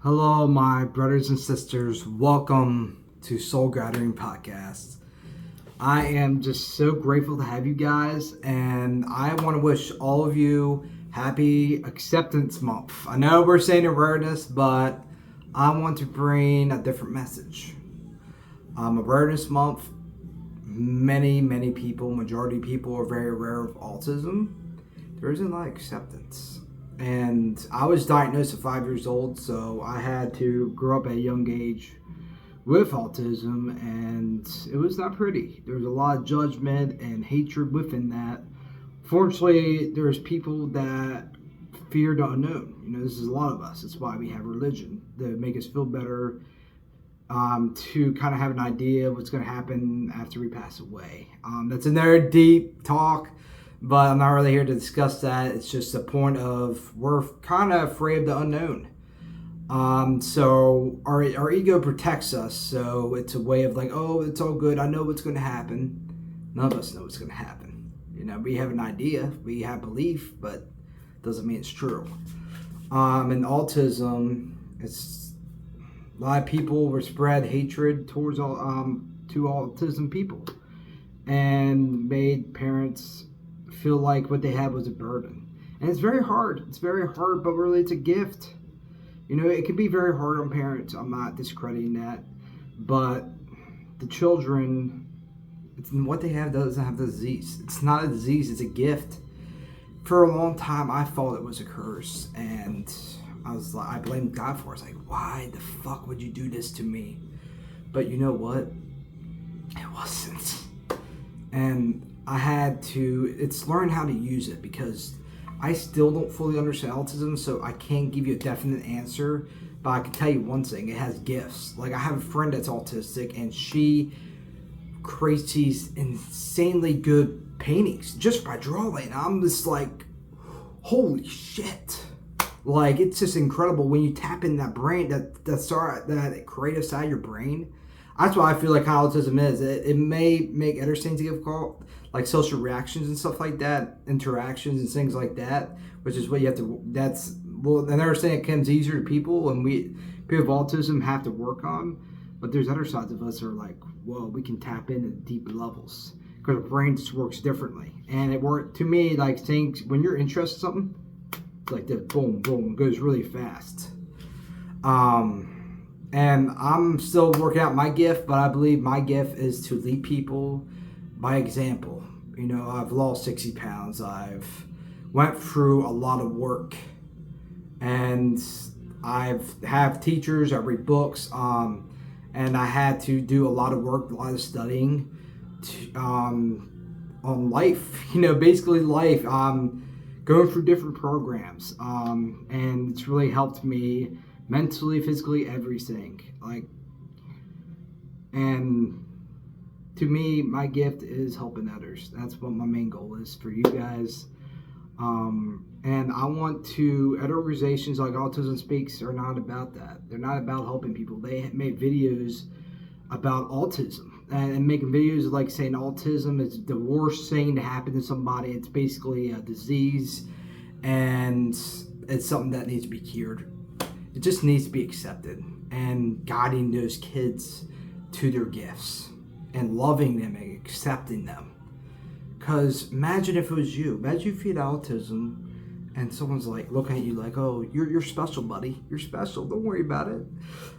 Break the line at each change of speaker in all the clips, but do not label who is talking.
Hello, my brothers and sisters. Welcome to Soul Gathering Podcast. I am just so grateful to have you guys, and I want to wish all of you happy Acceptance Month. I know we're saying awareness, but I want to bring a different message. Awareness Month, many people, majority of people are very aware of autism. There isn't a lot of acceptance. And I was diagnosed at 5 years old, so I had to grow up at a young age with autism, and it was not pretty. There was a lot of judgment and hatred within that. Fortunately, there's people that fear the unknown. This is a lot of us. That's why we have religion, to make us feel better, to kind of have an idea of what's going to happen after we pass away. That's another deep talk, but I'm not really here to discuss that. It's just a point of we're kind of afraid of the unknown. So our ego protects us. So it's a way of like, oh, it's all good. I know what's going to happen. None of us know what's going to happen. We have an idea, we have belief, but doesn't mean it's true. And autism, it's a lot of people were spread hatred towards to autism people, and made parents feel like what they had was a burden. And it's very hard. It's very hard, but really it's a gift. It can be very hard on parents. I'm not discrediting that. But the children, what they have doesn't have the disease. It's not a disease, it's a gift. For a long time, I thought it was a curse. And I blamed God for it. I was like, why the fuck would you do this to me? But you know what? It wasn't. And I had to, it's learn how to use it, because I still don't fully understand autism, so I can't give you a definite answer, but I can tell you one thing, it has gifts. Like, I have a friend that's autistic, and she creates these insanely good paintings just by drawing. I'm just like, holy shit. Like, it's just incredible when you tap in that brain, that creative side of your brain. That's why I feel like how autism is. It may make other things difficult, like social reactions and stuff like that, interactions and things like that, which is what you have to, another thing that comes easier to people, and people with autism have to work on. But there's other sides of us that are like, whoa, we can tap into deep levels, because our brain just works differently. And it worked, to me, like things, when you're interested in something, it's like this, boom, boom, it goes really fast. And I'm still working out my gift, but I believe my gift is to lead people by example. I've lost 60 pounds. I've went through a lot of work, and have teachers. I read books, and I had to do a lot of work, a lot of studying on life. Basically life. Going through different programs, and it's really helped me mentally, physically, everything. And to me, my gift is helping others. That's what my main goal is for you guys. And I want to, other organizations like Autism Speaks are not about that. They're not about helping people. They make videos about autism, and making videos like saying autism is the worst thing to happen to somebody. It's basically a disease, and it's something that needs to be cured. It just needs to be accepted, and guiding those kids to their gifts and loving them and accepting them. Because imagine if it was you. Imagine if you had autism and someone's like looking at you like, oh, you're special, buddy. You're special. Don't worry about it.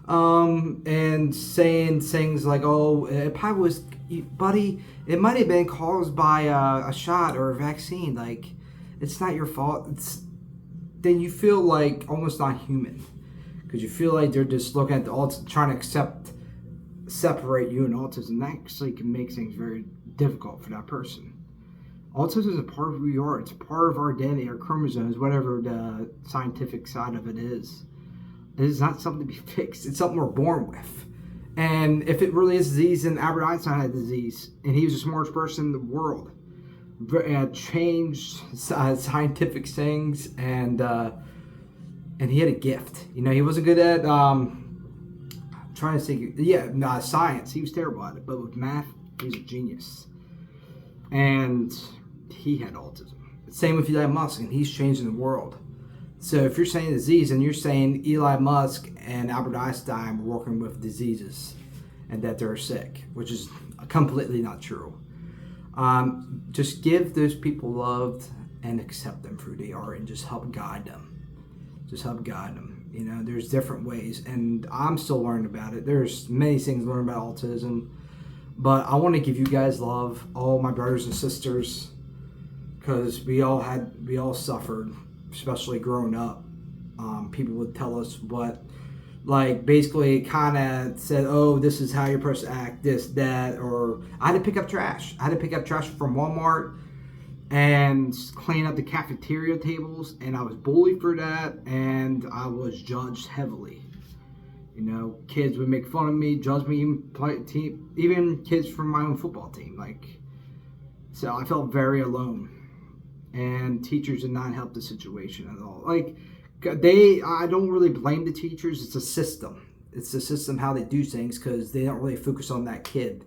And saying things like, oh, it probably was, buddy, it might have been caused by a shot or a vaccine. Like, it's not your fault. Then you feel like almost not human. Because you feel like they're just looking at trying to separate you and autism. That actually can make things very difficult for that person. Autism is a part of who we are. It's a part of our identity, our chromosomes, whatever the scientific side of it is. It is not something to be fixed. It's something we're born with. And if it really is a disease, then Albert Einstein had a disease, and he was the smartest person in the world. Changed scientific things, and he had a gift. He wasn't good at trying to think. Science. He was terrible at it, but with math, he was a genius. And he had autism. Same with Elon Musk, and he's changing the world. So if you're saying disease, and you're saying Eli Musk and Albert Einstein were working with diseases and that they're sick, which is completely not true. Just give those people love and accept them for who they are, and just help guide them. Just help guide them. You know, there's different ways, and I'm still learning about it. There's many things to learn about autism, but I want to give you guys love, all my brothers and sisters, because we all suffered, especially growing up. People would tell us what, like, basically kind of said, oh, this is how you're supposed to act, this, that, or I had to pick up trash. I had to pick up trash from Walmart and clean up the cafeteria tables, and I was bullied for that, and I was judged heavily. You know, kids would make fun of me, judge me, even kids from my own football team. Like, so I felt very alone, and teachers did not help the situation at all. Like, I don't really blame the teachers. It's a system. It's the system how they do things, because they don't really focus on that kid.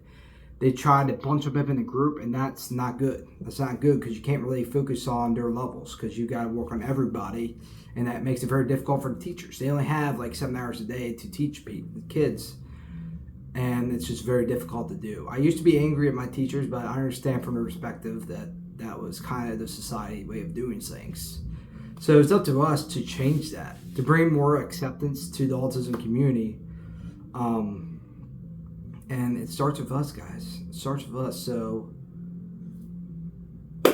They try to bunch them up in a group, and that's not good. That's not good, because you can't really focus on their levels, because you got to work on everybody, and that makes it very difficult for the teachers. They only have like 7 hours a day to teach kids, and it's just very difficult to do. I used to be angry at my teachers, but I understand from the perspective that that was kind of the society way of doing things. So it's up to us to change that, to bring more acceptance to the autism community. And it starts with us, guys. It starts with us. So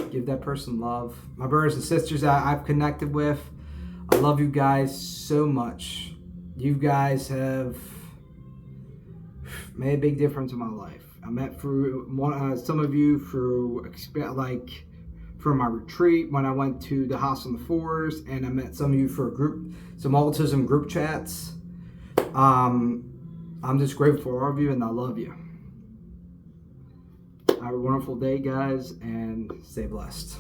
give that person love. My brothers and sisters that I've connected with, I love you guys so much. You guys have made a big difference in my life. I met some of you through from my retreat when I went to the house on the forest, and I met some of you for some autism group chats. I'm just grateful for all of you, and I love you. Have a wonderful day, guys, and stay blessed.